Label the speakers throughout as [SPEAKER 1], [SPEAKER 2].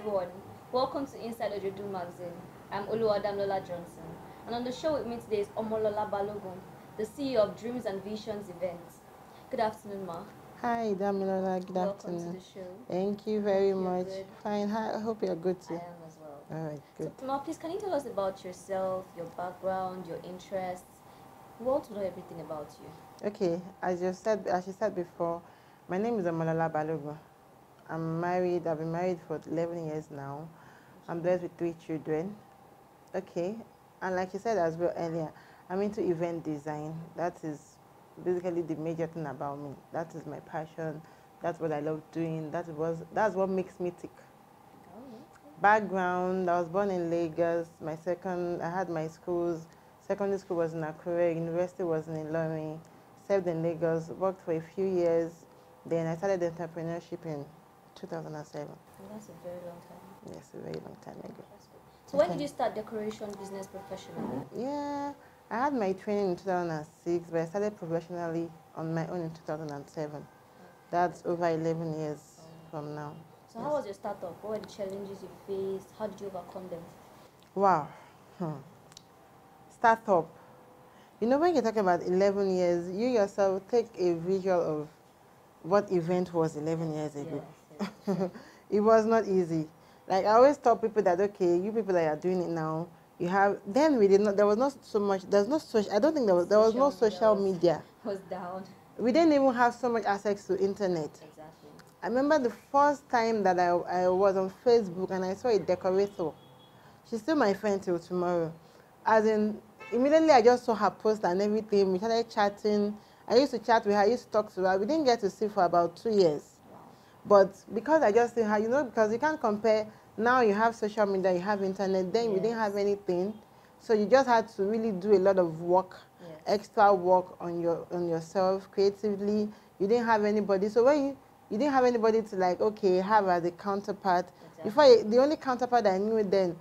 [SPEAKER 1] everyone. Welcome to InsideOjodu magazine. I'm Omolola Johnson. And on the show with me today is Omolola Balogun, the CEO of Dreams and Visions Events. Good afternoon, Ma.
[SPEAKER 2] Hi, Damilola. Good
[SPEAKER 1] Welcome
[SPEAKER 2] afternoon.
[SPEAKER 1] to the show.
[SPEAKER 2] Thank you very
[SPEAKER 1] Hope you're
[SPEAKER 2] much.
[SPEAKER 1] good.
[SPEAKER 2] Fine. I hope you're good too.
[SPEAKER 1] I am as well.
[SPEAKER 2] All right, good.
[SPEAKER 1] So, Ma, please, can you tell us about yourself, your background, your interests? We want to know everything about you.
[SPEAKER 2] Okay, as you said before, my name is Omolola Balogun. I'm married. I've been married for 11 years now. I'm blessed with 3 children. Okay, and like you said as well earlier, I'm into event design. That is basically the major thing about me. That is my passion. That's what I love doing. That's what makes me tick. Background, I was born in Lagos. I had my schools. Secondary school was in Akure, university was in Ilorin, served in Lagos, worked for a few years. Then I started entrepreneurship in 2007.
[SPEAKER 1] That's a very long time.
[SPEAKER 2] Yes, a very long time ago.
[SPEAKER 1] So when did you start decoration business professionally?
[SPEAKER 2] Yeah, I had my training in 2006, but I started professionally on my own in 2007. That's over 11 years from now.
[SPEAKER 1] So how was your startup? What were the challenges you faced? How did you overcome them?
[SPEAKER 2] Wow. Startup. You know, when you're talking about 11 years, you yourself take a visual of what event was 11 years ago.
[SPEAKER 1] Yes.
[SPEAKER 2] It was not easy. Like, I always tell people that, okay, you people that are doing it now, you have, then we did not, there was not so much, there's no social, I don't think there was no social media.
[SPEAKER 1] Was down.
[SPEAKER 2] We didn't even have so much access to internet.
[SPEAKER 1] Exactly.
[SPEAKER 2] I remember the first time that I was on Facebook and I saw a decorator. She's still my friend till tomorrow. As in, immediately I just saw her post and everything. We started chatting. I used to chat with her, I used to talk to her. We didn't get to see for about 2 years.
[SPEAKER 1] Wow.
[SPEAKER 2] But because I just see her, you know, because you can't compare, now you have social media, you have internet, then
[SPEAKER 1] Yes.
[SPEAKER 2] we didn't have anything. So you just had to really do a lot of work,
[SPEAKER 1] Yes.
[SPEAKER 2] extra work on yourself creatively. You didn't have anybody. So when you didn't have anybody to, like, okay, have as a counterpart.
[SPEAKER 1] Exactly.
[SPEAKER 2] Before, the only counterpart I knew then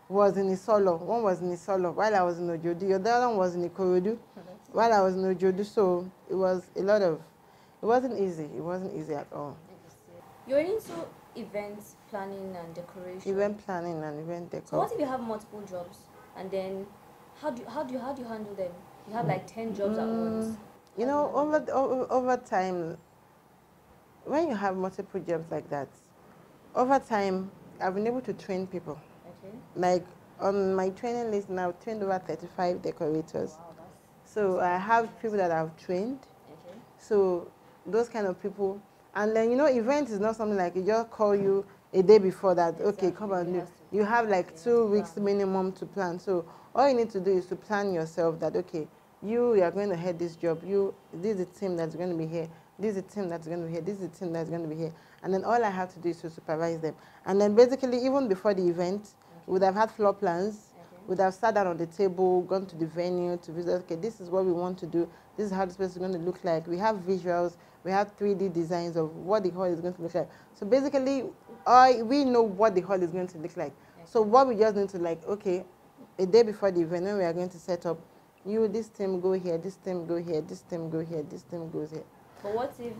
[SPEAKER 2] was in Isolo. One was in Isolo while I was in Ojodu. The other one was in Ikorodu while I was in Ojodu. So it was a lot of, it wasn't easy. It wasn't easy at all.
[SPEAKER 1] You're into events planning and decoration.
[SPEAKER 2] Event planning and event decor.
[SPEAKER 1] So what if you have multiple jobs and then how do you handle them? You have like 10 jobs at once.
[SPEAKER 2] You know, over time, when you have multiple jobs like that, over time, I've been able to train people.
[SPEAKER 1] Okay.
[SPEAKER 2] Like, on my training list now, I've trained over 35 decorators.
[SPEAKER 1] Wow,
[SPEAKER 2] So I have people that I've trained.
[SPEAKER 1] okay.
[SPEAKER 2] So those kind of people. And then, you know, event is not something like you just call you a day before that,
[SPEAKER 1] Exactly.
[SPEAKER 2] okay, come and do. You have like 2 weeks minimum to plan. So all you need to do is to plan yourself that, okay, you are going to head this job. This is the team that's going to be here. This is the team that's going to be here. This is the team that's going to be here. And then all I have to do is to supervise them. And then basically, even before the event, we would have had floor plans. Would have sat down on the table, gone to the venue to visit, okay, this is what we want to do. This is how the space is going to look like. We have visuals. We have 3D designs of what the hall is going to look like. So basically, we know what the hall is going to look like. So what we just need to, like, okay, a day before the event, when we are going to set up, this team go here, this team go here, this team go here, this team goes here.
[SPEAKER 1] But what if,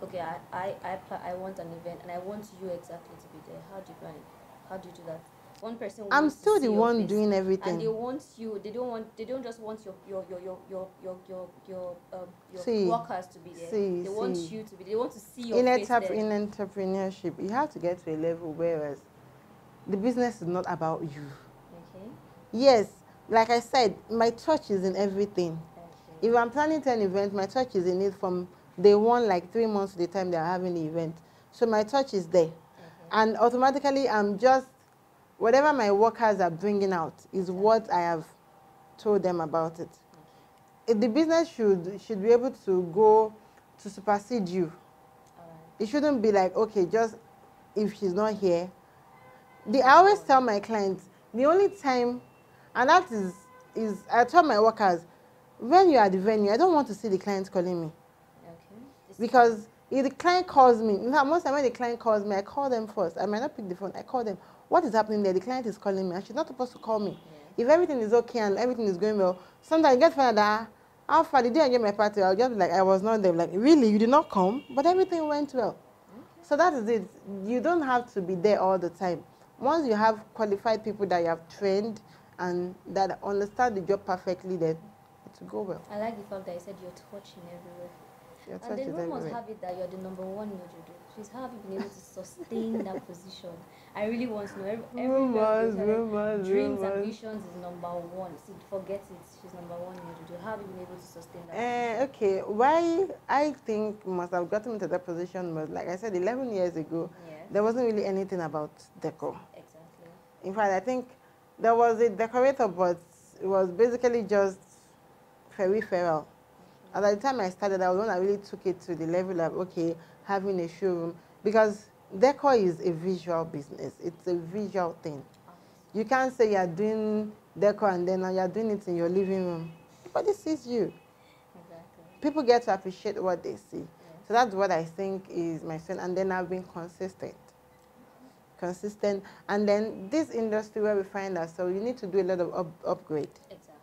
[SPEAKER 1] okay, I want an event and I want you exactly to be there. How do you plan it? How do you do that? One person wants
[SPEAKER 2] I'm still
[SPEAKER 1] to see
[SPEAKER 2] the
[SPEAKER 1] your
[SPEAKER 2] one
[SPEAKER 1] face,
[SPEAKER 2] doing everything.
[SPEAKER 1] and they want you. They don't just want your workers to be there. They want you to be. They want to see your face there.
[SPEAKER 2] In entrepreneurship, you have to get to a level whereas the business is not about you.
[SPEAKER 1] Okay.
[SPEAKER 2] Yes, like I said, my touch is in everything.
[SPEAKER 1] Okay.
[SPEAKER 2] If I'm planning 10 events, my touch is in it from day one, like 3 months to the time they are having the event. So my touch is there. And automatically, I'm just, whatever my workers are bringing out is what I have told them about it. The business should be able to go to supersede you. It shouldn't be like, okay, just if she's not here. I always tell my clients, the only time, and that is I tell my workers, when you're at the venue, I don't want to see the client calling me. Okay. Because if the client calls me, in fact, most time when the client calls me, I call them first. I might not pick the phone. I call them. What is happening there? The client is calling me, and she's not supposed to call me. Yeah. If everything is okay and everything is going well, sometimes I get find out, how far did I get my party? I'll just be like, I was not there. Like, really, you did not come? But everything went well. Okay. So that is it. You don't have to be there all the time. Once you have qualified people that you have trained and that understand the job perfectly, then it will go well.
[SPEAKER 1] I like the fact that you said you're touching everywhere.
[SPEAKER 2] Your
[SPEAKER 1] And
[SPEAKER 2] touch
[SPEAKER 1] then
[SPEAKER 2] is
[SPEAKER 1] rumors
[SPEAKER 2] everywhere.
[SPEAKER 1] have it that you're the #1 in Ojodu. Please, how have you been able to sustain that position? I really want to know. Everywhere
[SPEAKER 2] Rumors,
[SPEAKER 1] they like,
[SPEAKER 2] rumors,
[SPEAKER 1] dreams and
[SPEAKER 2] rumors.
[SPEAKER 1] visions is #1. See, forget it. She's #1 in Ojodu. How have you been able to sustain that position?
[SPEAKER 2] Okay, why I think must have gotten into that position was, like I said, 11 years ago,
[SPEAKER 1] Yes.
[SPEAKER 2] there wasn't really anything about decor.
[SPEAKER 1] Exactly.
[SPEAKER 2] In fact, I think there was a decorator, but it was basically just peripheral. And by the time I started, I was the one that really took it to the level of, okay, having a showroom. Because decor is a visual business. It's a visual thing. You can't say you're doing decor and then you're doing it in your living room. Nobody sees you.
[SPEAKER 1] Exactly.
[SPEAKER 2] People get to appreciate what they see.
[SPEAKER 1] Yes.
[SPEAKER 2] So that's what I think is my strength. And then I've been consistent. Consistent. And then this industry where we find ourselves, you need to do a lot of upgrade.
[SPEAKER 1] Exactly.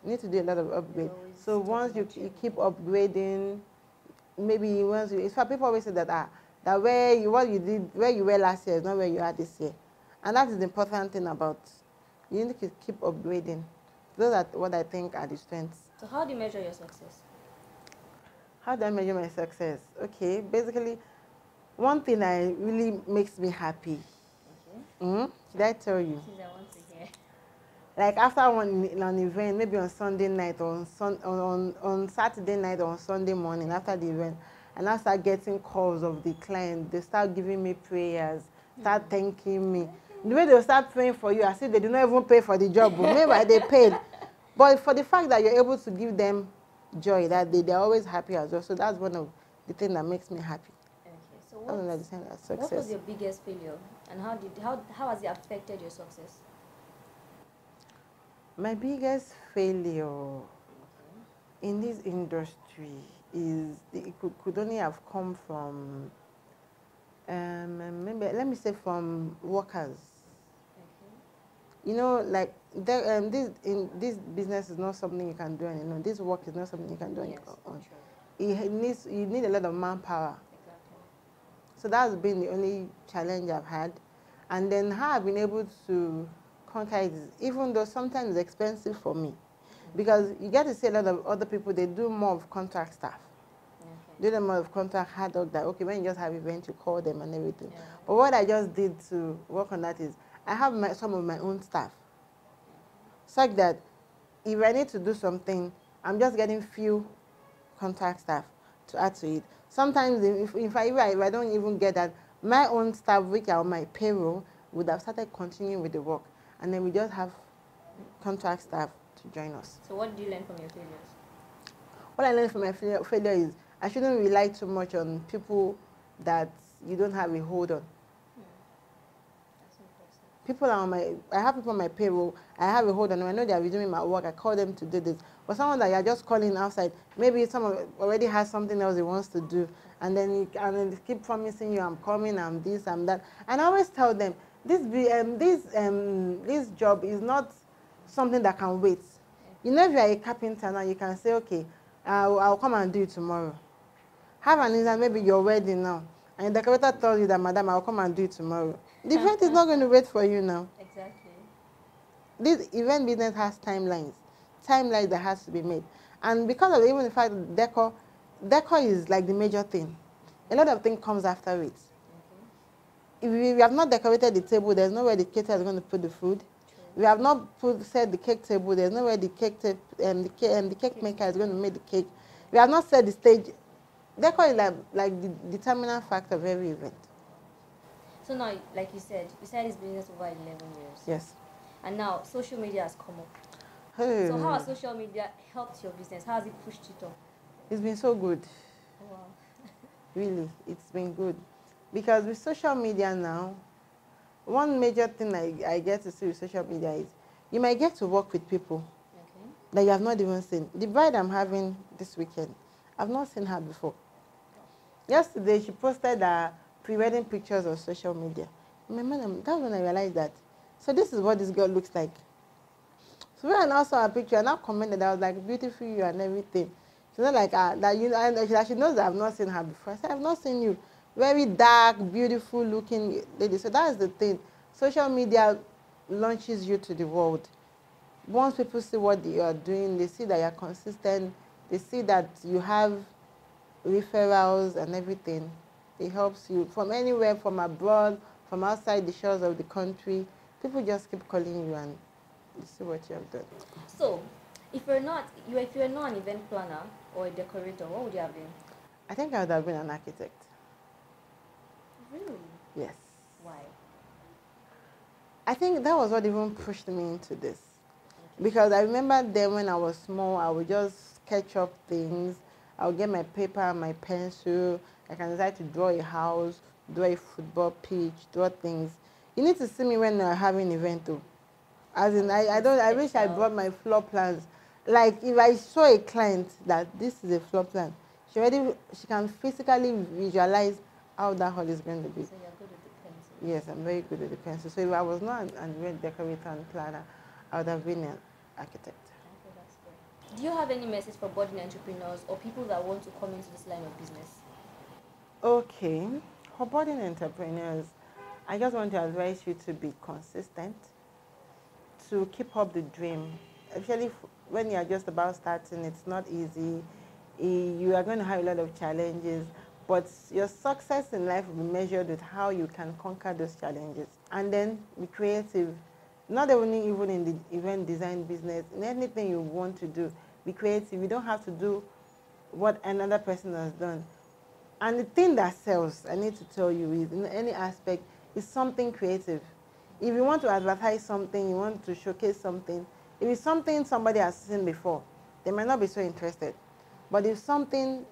[SPEAKER 2] You need to do a lot of upgrade.
[SPEAKER 1] always
[SPEAKER 2] So
[SPEAKER 1] talk
[SPEAKER 2] once you
[SPEAKER 1] about
[SPEAKER 2] keep upgrading, maybe once you, in fact, people always say that that where you were last year is not where you are this year, and that is the important thing about. You need to keep upgrading. Those are what I think are the strengths.
[SPEAKER 1] So how do you measure your success?
[SPEAKER 2] How do I measure my success? Okay, basically, one thing that really makes me happy.
[SPEAKER 1] Okay.
[SPEAKER 2] Did I tell you?
[SPEAKER 1] Since I want to hear.
[SPEAKER 2] Like after an event, maybe on Sunday night or on Saturday night or on Sunday morning after the event, and I start getting calls of the client. They start giving me prayers, start thanking me. The way they start praying for you, as if they do not even pay for the job, but maybe they paid. But for the fact that you're able to give them joy that day, they're always happy as well. So that's one of the things that makes me happy.
[SPEAKER 1] Okay. So
[SPEAKER 2] That's another sign of success.
[SPEAKER 1] what was your biggest failure, and how has it affected your success?
[SPEAKER 2] My biggest failure in this industry is it could only have come from maybe let me say from workers.
[SPEAKER 1] Okay.
[SPEAKER 2] You know, like this business is not something you can do on your own. This work is not something you can do on your own. You need a lot of manpower.
[SPEAKER 1] Exactly.
[SPEAKER 2] So that's been the only challenge I've had, and then how I've been able to conquer it is, even though sometimes it's expensive for me, because you get to see a lot of other people, they do more of contract stuff.
[SPEAKER 1] Okay.
[SPEAKER 2] Do more of contract hard work that, okay, when you just have events, you call them and everything.
[SPEAKER 1] Yeah.
[SPEAKER 2] But what I just did to work on that is, I have some of my own staff, such that if I need to do something, I'm just getting few contract staff to add to it. Sometimes if I don't even get that, my own staff, which are on my payroll, would have started continuing with the work. And then we just have contract staff to join us.
[SPEAKER 1] So what did you learn from your failures?
[SPEAKER 2] What I learned from my failure is I shouldn't rely too much on people that you don't have a hold on.
[SPEAKER 1] That's interesting.
[SPEAKER 2] People are I have people on my payroll, I have a hold on them, I know they are doing my work, I call them to do this. But someone that you're just calling outside, maybe someone already has something else he wants to do, and then they keep promising you, I'm coming, I'm this, I'm that. And I always tell them, this job is not something that can wait. You know, if you are a carpenter now, you can say, okay, I'll come and do it tomorrow. Have an instance, maybe your wedding now, and the decorator tells you that, madam, I'll come and do it tomorrow. The event is not going to wait for you now.
[SPEAKER 1] Exactly.
[SPEAKER 2] This event business has timelines that has to be made. And because of even the fact that decor is like the major thing. A lot of things comes after it. If we have not decorated the table, there's nowhere the caterer is going to put the food. If we have not set the cake table, there's nowhere the cake maker is going to make the cake. If we have not set the stage. Decor is like the determinant factor of every event.
[SPEAKER 1] So now, like you said this business over 11 years.
[SPEAKER 2] Yes.
[SPEAKER 1] And now social media has come up.
[SPEAKER 2] Hey.
[SPEAKER 1] So how has social media helped your business? How has it pushed it up?
[SPEAKER 2] It's been so good.
[SPEAKER 1] Wow.
[SPEAKER 2] Really, it's been good. Because with social media now, one major thing I get to see with social media is you might get to work with people that you have not even seen. The bride I'm having this weekend, I've not seen her before. Yesterday, she posted pre-wedding pictures on social media. My madam, that's when I realized that. So this is what this girl looks like. So when I now saw her picture, I now commented, I was like, beautiful you and everything. She's not like, that you know, and she knows that I've not seen her before. I said, I've not seen you. Very dark, beautiful looking lady. So that's the thing. social media launches you to the world. Once people see what you are doing, they see that you're consistent, they see that you have referrals and everything. It helps you from anywhere, from abroad, from outside the shores of the country. People just keep calling you and you see what you have done.
[SPEAKER 1] So, if you're not an event planner or a decorator, what would you have been?
[SPEAKER 2] I think I would have been an architect.
[SPEAKER 1] Really?
[SPEAKER 2] Yes.
[SPEAKER 1] Why?
[SPEAKER 2] I think that was what even pushed me into this. Because I remember then when I was small, I would just sketch up things. I would get my paper and my pencil. I can decide to draw a house, draw a football pitch, draw things. You need to see me when I'm having an event though. As in, I wish I brought my floor plans. Like if I show a client that this is a floor plan, she can physically visualize how that hall is going to be.
[SPEAKER 1] So you're good with the pencil?
[SPEAKER 2] Yes, I'm very good with the pencil. So if I was not an event decorator and planner, I would have been an architect.
[SPEAKER 1] Okay, that's good. Do you have any message for budding entrepreneurs or people that want to come into this line of business?
[SPEAKER 2] Okay, for budding entrepreneurs, I just want to advise you to be consistent, to keep up the dream. Especially when you are just about starting, it's not easy. You are going to have a lot of challenges, but your success in life will be measured with how you can conquer those challenges. And then be creative. Not only even in the event design business, in anything you want to do, be creative. You don't have to do what another person has done. And the thing that sells, I need to tell you, is in any aspect, is something creative. If you want to advertise something, you want to showcase something, if it's something somebody has seen before, they might not be so interested. But if something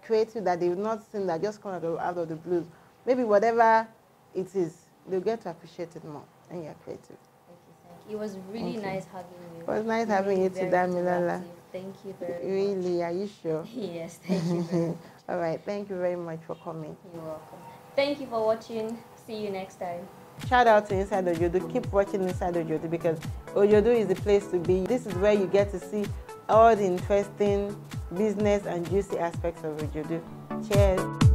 [SPEAKER 2] creative that they've not seen that just comes out of the blues, maybe whatever it is, they'll get to appreciate it more, and you're creative.
[SPEAKER 1] Thank you. It was really nice having you.
[SPEAKER 2] It was nice having you too, Damilola.
[SPEAKER 1] Thank you very much.
[SPEAKER 2] Really, are you sure?
[SPEAKER 1] Yes, thank you very much.
[SPEAKER 2] All right, thank you very much for coming.
[SPEAKER 1] You're welcome. Thank you for watching. See you next time.
[SPEAKER 2] Shout out to Inside Ojodu. Keep watching Inside Ojodu because Ojodu is the place to be. This is where you get to see all the interesting business and juicy aspects of Ojodu. Cheers.